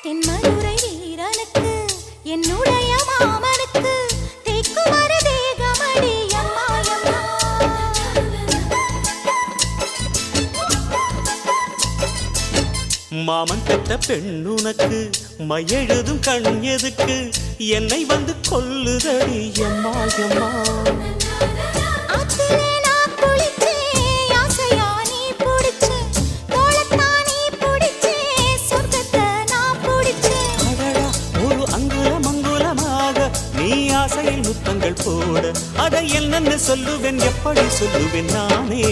தென்மதுரை வீரனுக்கு என்னுடைய மாமனுக்கு தேக்குமர தேகமடி அம்மாயம்மா. மாமன் பெற்ற பெண்ணுனக்கு மையெழுதும் கண் எதுக்கு என்னை வந்து கொல்லுதடி எம்மாயம்மா. ஆசையில் முத்தங்கள் போட அதை என்னன்னு சொல்லுவேன் எப்படி சொல்லுவேன் நானே.